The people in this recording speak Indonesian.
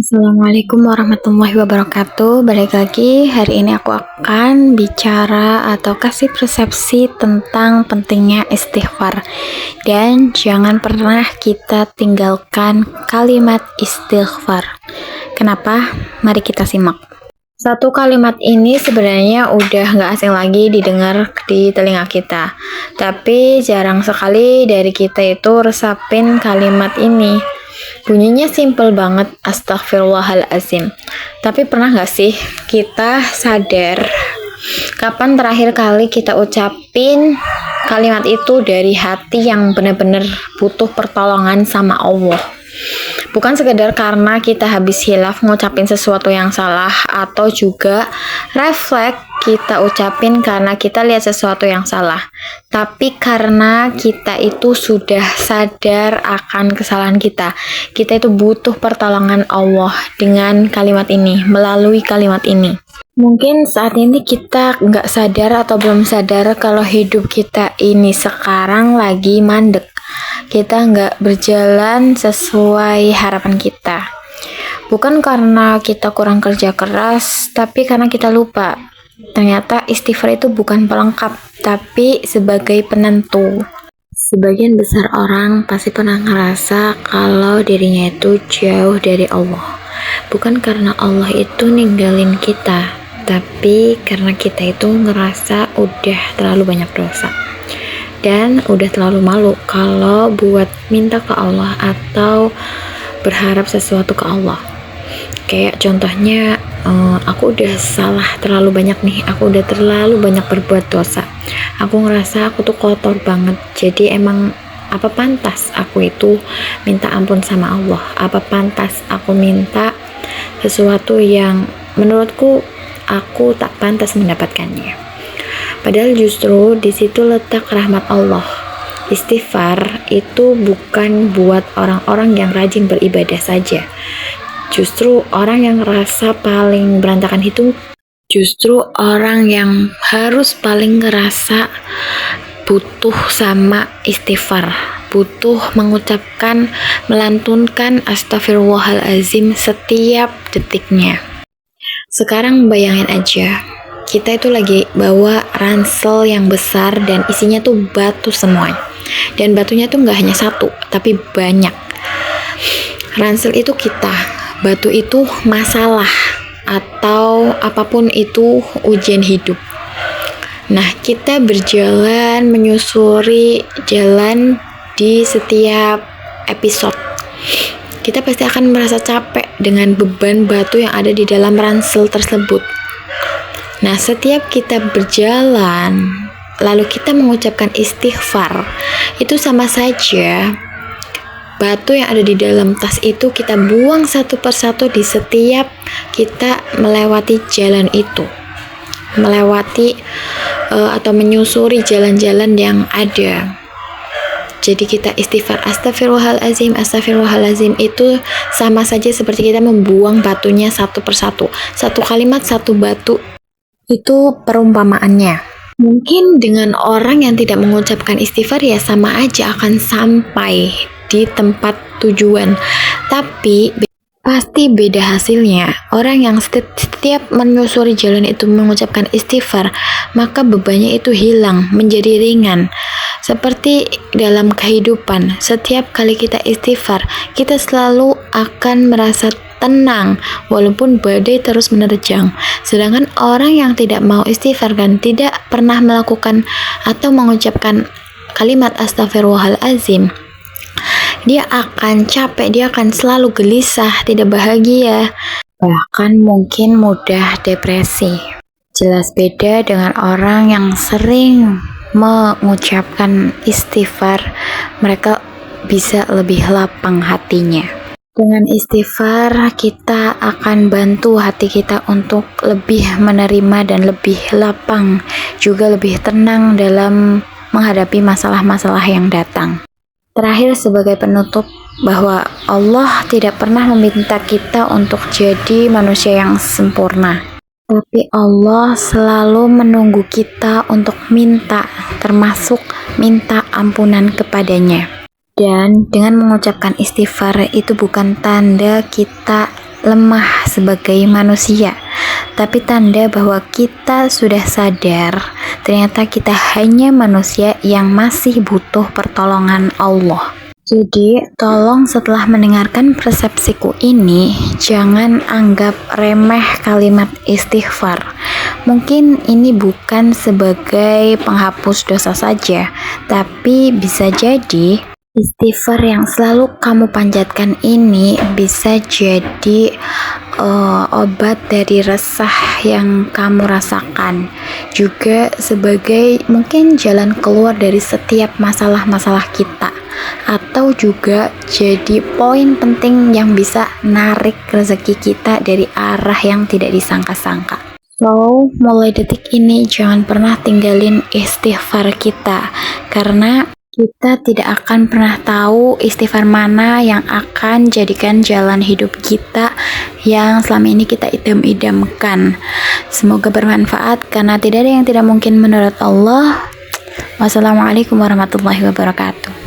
Assalamualaikum warahmatullahi wabarakatuh. Balik lagi, hari ini aku akan bicara atau kasih persepsi tentang pentingnya istighfar. Dan jangan pernah kita tinggalkan kalimat istighfar. Kenapa? Mari kita simak. Satu kalimat ini sebenarnya udah nggak asing lagi didengar di telinga kita. Tapi jarang sekali dari kita itu resapin kalimat ini. Bunyinya simple banget, astagfirullahalazim. Tapi pernah nggak sih kita sadar kapan terakhir kali kita ucapin kalimat itu dari hati yang benar-benar butuh pertolongan sama Allah? Bukan sekedar karena kita habis hilaf ngucapin sesuatu yang salah, atau juga refleks kita ucapin karena kita lihat sesuatu yang salah, tapi karena kita itu sudah sadar akan kesalahan kita. Kita itu butuh pertolongan Allah dengan kalimat ini, melalui kalimat ini. Mungkin saat ini kita nggak sadar atau belum sadar kalau hidup kita ini sekarang lagi mandek. Kita nggak berjalan sesuai harapan kita. Bukan karena kita kurang kerja keras, tapi karena kita lupa. Ternyata istighfar itu bukan pelengkap, tapi sebagai penentu. Sebagian besar orang pasti pernah ngerasa kalau dirinya itu jauh dari Allah. Bukan karena Allah itu ninggalin kita, tapi karena kita itu ngerasa udah terlalu banyak dosa. Dan udah terlalu malu kalau buat minta ke Allah atau berharap sesuatu ke Allah. Kayak contohnya, aku udah salah terlalu banyak nih, aku udah terlalu banyak berbuat dosa. Aku ngerasa aku tuh kotor banget, jadi emang apa pantas aku itu minta ampun sama Allah? Apa pantas aku minta sesuatu yang menurutku aku tak pantas mendapatkannya? Padahal justru di situ letak rahmat Allah. Istighfar itu bukan buat orang-orang yang rajin beribadah saja. Justru orang yang ngerasa paling berantakan itu, justru orang yang harus paling ngerasa butuh sama istighfar, butuh mengucapkan, melantunkan astagfirullahalazim setiap detiknya. Sekarang bayangin aja, kita itu lagi bawa ransel yang besar dan isinya tuh batu semua. Dan batunya tuh nggak hanya satu, tapi banyak. Ransel itu kita, batu itu masalah, atau apapun itu ujian hidup. Nah, kita berjalan menyusuri jalan di setiap episode. Kita pasti akan merasa capek dengan beban batu yang ada di dalam ransel tersebut. Nah, setiap kita berjalan, lalu kita mengucapkan istighfar, itu sama saja batu yang ada di dalam tas itu kita buang satu persatu di setiap kita melewati jalan itu. Melewati atau menyusuri jalan-jalan yang ada. Jadi kita istighfar astagfirullahalazim, astagfirullahalazim itu sama saja seperti kita membuang batunya satu persatu. Satu kalimat, satu batu. Itu perumpamaannya. Mungkin dengan orang yang tidak mengucapkan istighfar ya sama aja akan sampai di tempat tujuan. Tapi pasti beda hasilnya. Orang yang setiap menyusuri jalan itu mengucapkan istighfar, maka bebannya itu hilang, menjadi ringan. Seperti dalam kehidupan, setiap kali kita istighfar, kita selalu akan merasa tenang walaupun badai terus menerjang. Sedangkan orang yang tidak mau istighfar dan tidak pernah melakukan atau mengucapkan kalimat astagfirullahalazim, dia akan capek, dia akan selalu gelisah, tidak bahagia, bahkan mungkin mudah depresi. Jelas beda dengan orang yang sering mengucapkan istighfar, mereka bisa lebih lapang hatinya. Dengan istighfar, kita akan bantu hati kita untuk lebih menerima dan lebih lapang, juga lebih tenang dalam menghadapi masalah-masalah yang datang. Terakhir sebagai penutup, bahwa Allah tidak pernah meminta kita untuk jadi manusia yang sempurna. Tapi Allah selalu menunggu kita untuk minta, termasuk minta ampunan kepadanya. Dan dengan mengucapkan istighfar itu bukan tanda kita lemah sebagai manusia, tapi tanda bahwa kita sudah sadar ternyata kita hanya manusia yang masih butuh pertolongan Allah. Jadi, tolong setelah mendengarkan persepsiku ini, jangan anggap remeh kalimat istighfar. Mungkin ini bukan sebagai penghapus dosa saja, tapi bisa jadi istighfar yang selalu kamu panjatkan ini bisa jadi obat dari resah yang kamu rasakan, juga sebagai mungkin jalan keluar dari setiap masalah-masalah kita, atau juga jadi poin penting yang bisa narik rezeki kita dari arah yang tidak disangka-sangka. So, mulai detik ini jangan pernah tinggalin istighfar kita, karena kita tidak akan pernah tahu istighfar mana yang akan jadikan jalan hidup kita yang selama ini kita idam-idamkan. Semoga bermanfaat, karena tidak ada yang tidak mungkin menurut Allah. Wassalamualaikum warahmatullahi wabarakatuh.